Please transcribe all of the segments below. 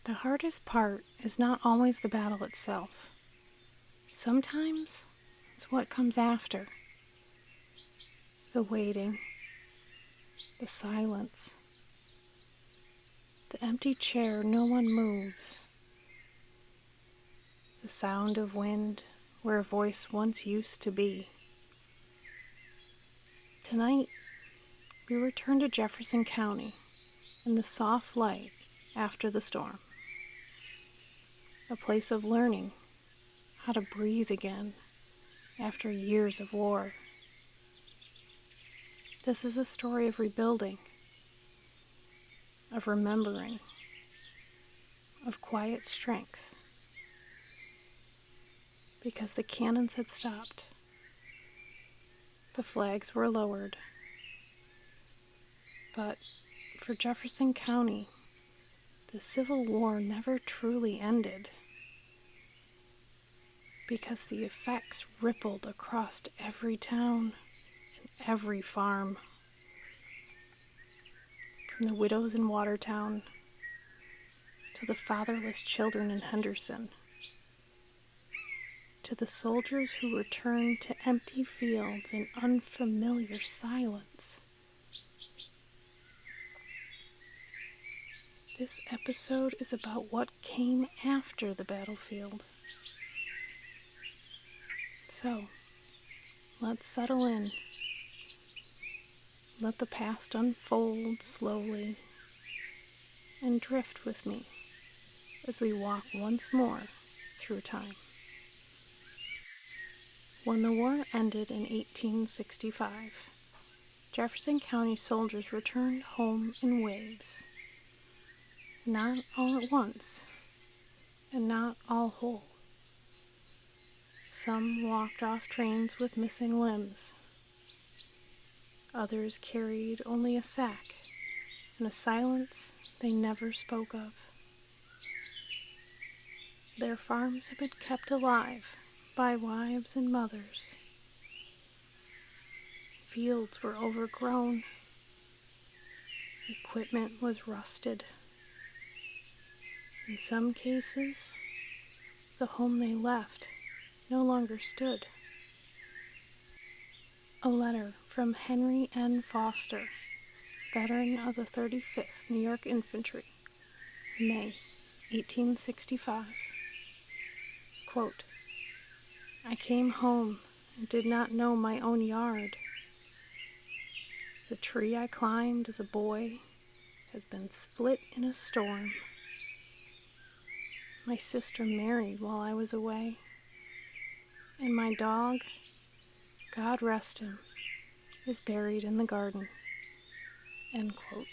The hardest part is not always the battle itself. Sometimes it's what comes after. The waiting, the silence, the empty chair no one moves, the sound of wind where a voice once used to be. Tonight, we return to Jefferson County in the soft light after the storm. A place of learning how to breathe again after years of war. This is a story of rebuilding, of remembering, of quiet strength. Because the cannons had stopped, the flags were lowered. But for Jefferson County, the Civil War never truly ended, because the effects rippled across every town and every farm. From the widows in Watertown to the fatherless children in Henderson, to the soldiers who returned to empty fields and unfamiliar silence. This episode is about what came after the battlefield. So, let's settle in. Let the past unfold slowly and drift with me as we walk once more through time. When the war ended in 1865, Jefferson County soldiers returned home in waves. Not all at once, and not all whole. Some walked off trains with missing limbs. Others carried only a sack and a silence they never spoke of. Their farms had been kept alive by wives and mothers. Fields were overgrown. Equipment was rusted. In some cases, the home they left no longer stood. A letter from Henry N. Foster, veteran of the 35th New York Infantry, May 1865. Quote, "I came home and did not know my own yard. The tree I climbed as a boy has been split in a storm. My sister married while I was away, and my dog, God rest him, is buried in the garden." End quote.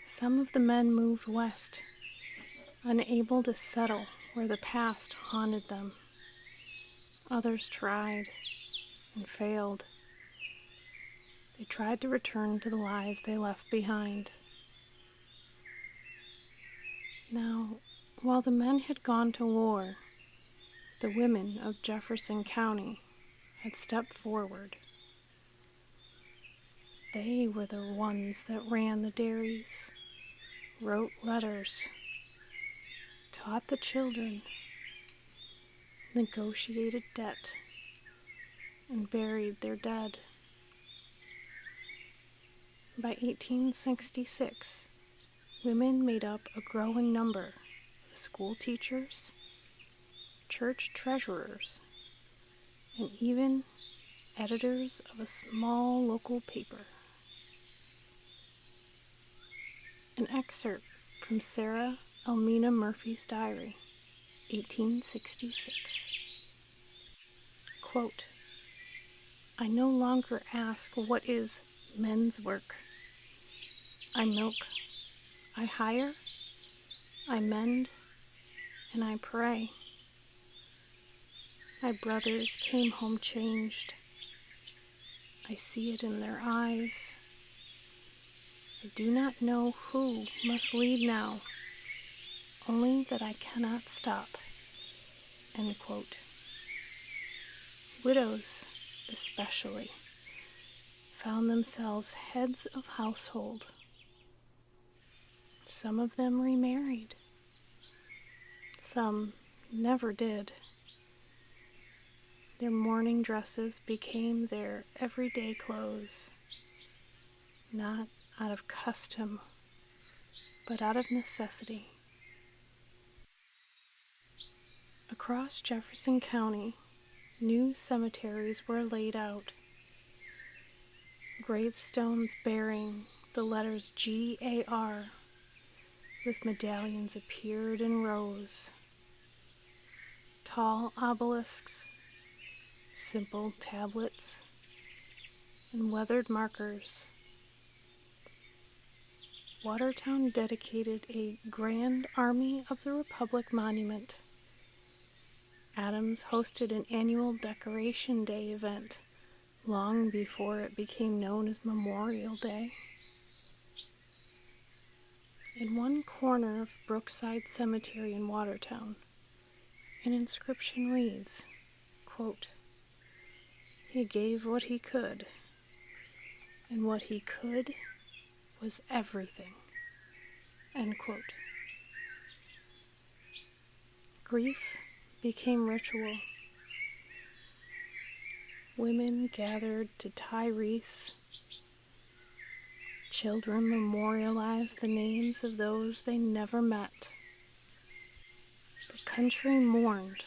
Some of the men moved west, unable to settle where the past haunted them. Others tried and failed. They tried to return to the lives they left behind. Now, while the men had gone to war, the women of Jefferson County had stepped forward. They were the ones that ran the dairies, wrote letters, taught the children, negotiated debt, and buried their dead. By 1866, women made up a growing number of school teachers, church treasurers, and even editors of a small local paper. An excerpt from Sarah Elmina Murphy's diary, 1866. Quote, "I no longer ask what is men's work. I milk, I hire, I mend, and I pray. My brothers came home changed. I see it in their eyes. I do not know who must lead now, only that I cannot stop." End quote. Widows, especially, found themselves heads of household. Some of them remarried. Some never did. Their mourning dresses became their everyday clothes, not out of custom, but out of necessity. Across Jefferson County, new cemeteries were laid out. Gravestones bearing the letters GAR with medallions appeared in rows. Tall obelisks, simple tablets, and weathered markers. Watertown dedicated a Grand Army of the Republic monument. Adams hosted an annual Decoration Day event long before it became known as Memorial Day. In one corner of Brookside Cemetery in Watertown, an inscription reads, quote, "He gave what he could, and what he could was everything," end quote. Grief became ritual. Women gathered to tie wreaths. Children memorialized the names of those they never met. The country mourned,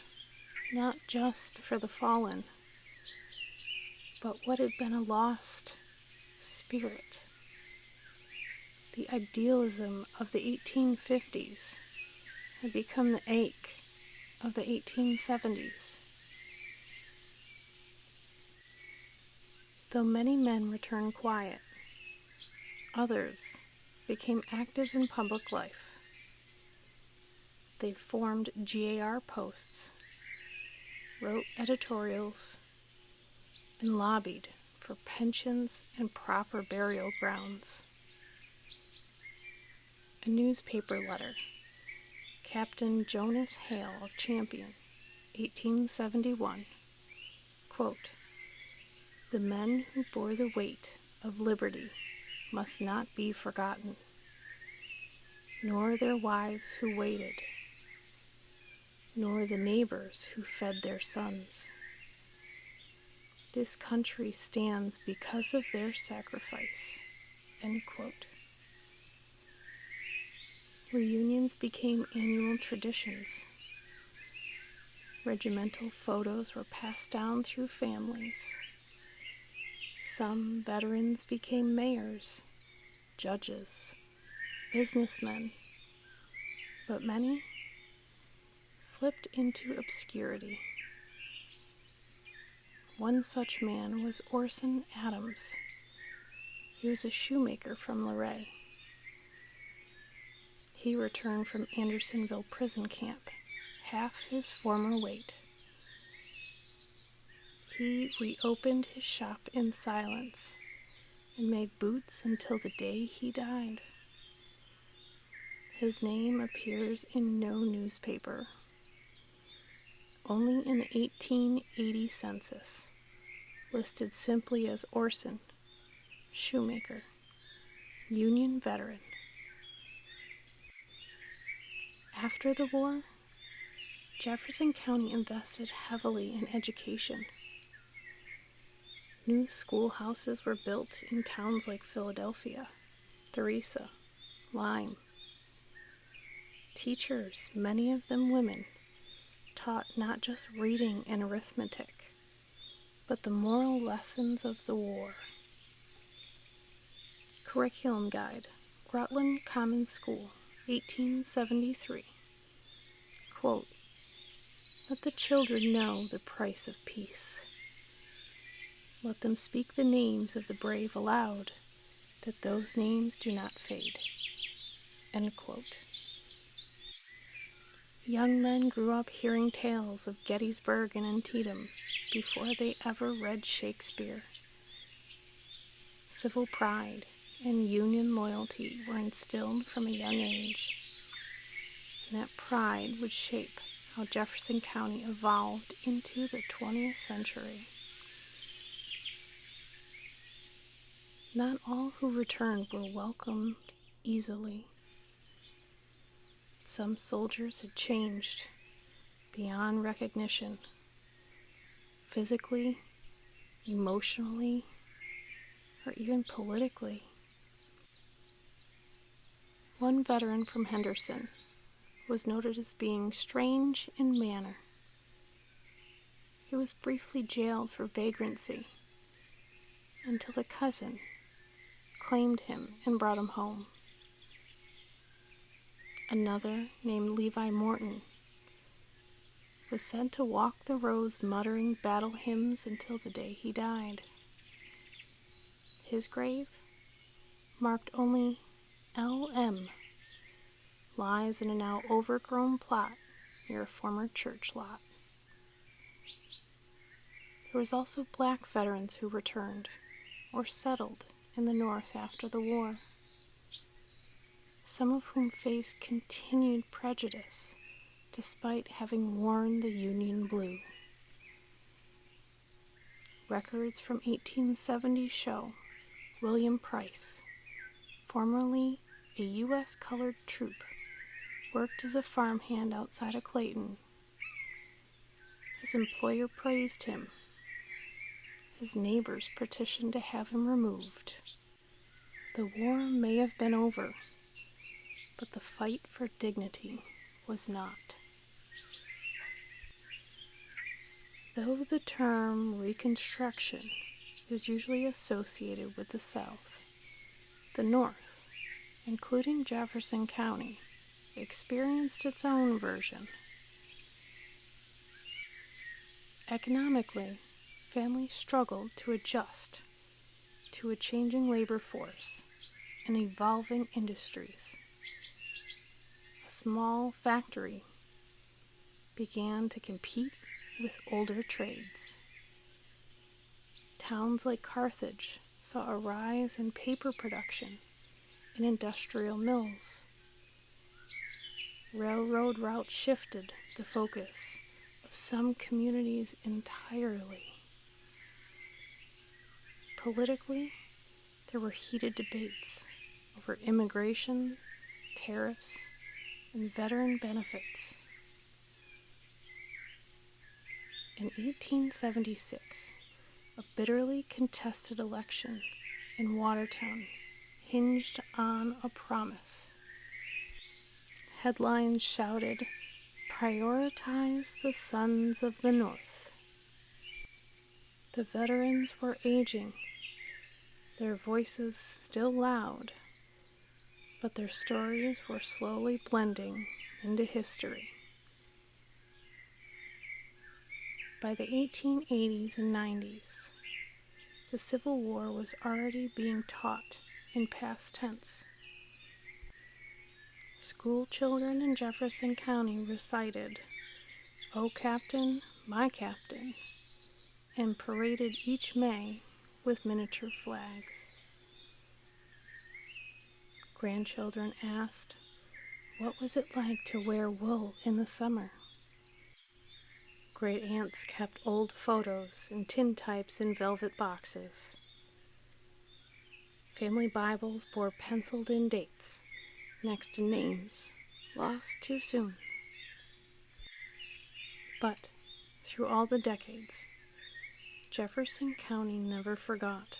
not just for the fallen, but what had been a lost spirit. The idealism of the 1850s had become the ache of the 1870s. Though many men returned quiet, others became active in public life. They formed GAR posts, wrote editorials, and lobbied for pensions and proper burial grounds. A newspaper letter, Captain Jonas Hale of Champion, 1871, quote, "The men who bore the weight of liberty must not be forgotten, nor their wives who waited, nor the neighbors who fed their sons. This country stands because of their sacrifice," end quote. Reunions became annual traditions. Regimental photos were passed down through families. Some veterans became mayors, judges, businessmen, but many slipped into obscurity. One such man was Orson Adams. He was a shoemaker from Luray. He returned from Andersonville prison camp, half his former weight. He reopened his shop in silence and made boots until the day he died. His name appears in no newspaper, only in the 1880 census, listed simply as Orson, shoemaker, Union veteran. After the war, Jefferson County invested heavily in education. New schoolhouses were built in towns like Philadelphia, Theresa, Lyme. Teachers, many of them women, taught not just reading and arithmetic, but the moral lessons of the war. Curriculum Guide, Rutland Common School, 1873. Quote, "Let the children know the price of peace. Let them speak the names of the brave aloud, that those names do not fade." End quote. Young men grew up hearing tales of Gettysburg and Antietam before they ever read Shakespeare. Civil pride and Union loyalty were instilled from a young age, and that pride would shape how Jefferson County evolved into the 20th century. Not all who returned were welcomed easily. Some soldiers had changed beyond recognition, physically, emotionally, or even politically. One veteran from Henderson was noted as being strange in manner. He was briefly jailed for vagrancy until a cousin claimed him and brought him home. Another, named Levi Morton, was said to walk the roads muttering battle hymns until the day he died. His grave, marked only L.M., lies in a now overgrown plot near a former church lot. There was also black veterans who returned or settled in the North after the war, some of whom faced continued prejudice despite having worn the Union blue. Records from 1870 show William Price, formerly a U.S. colored troop, worked as a farmhand outside of Clayton. His employer praised him. His neighbors petitioned to have him removed. The war may have been over, but the fight for dignity was not. Though the term Reconstruction is usually associated with the South, the North, including Jefferson County, experienced its own version. Economically, families struggled to adjust to a changing labor force and evolving industries. A small factory began to compete with older trades. Towns like Carthage saw a rise in paper production and industrial mills. Railroad routes shifted the focus of some communities entirely. Politically, there were heated debates over immigration, tariffs, and veteran benefits. In 1876, a bitterly contested election in Watertown hinged on a promise. Headlines shouted, "Prioritize the sons of the North." The veterans were aging, their voices still loud, but their stories were slowly blending into history. By the 1880s and 90s, the Civil War was already being taught in past tense. School children in Jefferson County recited, "O Captain, my Captain," and paraded each May with miniature flags. Grandchildren asked, what was it like to wear wool in the summer? Great aunts kept old photos and tintypes in velvet boxes. Family Bibles bore penciled-in dates next to names lost too soon. But through all the decades, Jefferson County never forgot.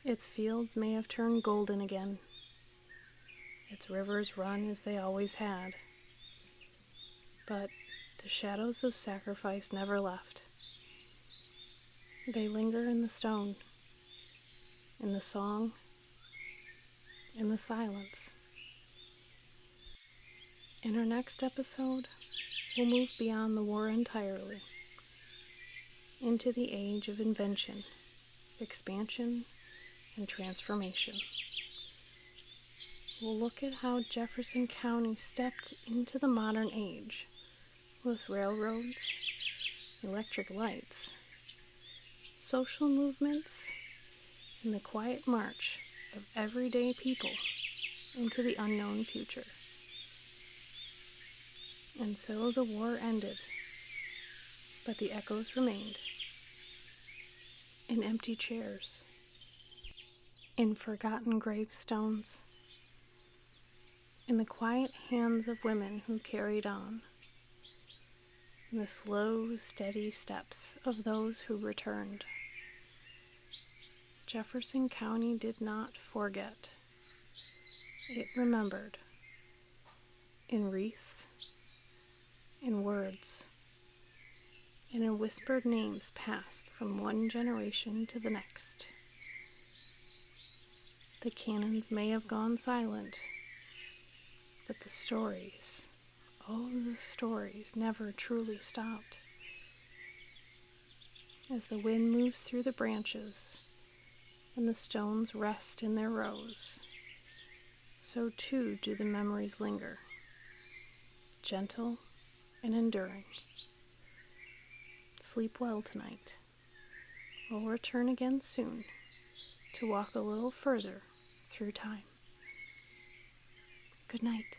Its fields may have turned golden again. Its rivers run as they always had. But the shadows of sacrifice never left. They linger in the stone, in the song, in the silence. In our next episode, we'll move beyond the war entirely, into the age of invention, expansion, and transformation. We'll look at how Jefferson County stepped into the modern age with railroads, electric lights, social movements, and the quiet march of everyday people into the unknown future. And so the war ended, but the echoes remained in empty chairs, in forgotten gravestones, in the quiet hands of women who carried on, in the slow, steady steps of those who returned. Jefferson County did not forget. It remembered, in wreaths, in words, and in whispered names passed from one generation to the next. The cannons may have gone silent, but the stories, oh, the stories never truly stopped. As the wind moves through the branches and the stones rest in their rows, so too do the memories linger, gentle and enduring. Sleep well tonight. We'll return again soon to walk a little further through time. Good night.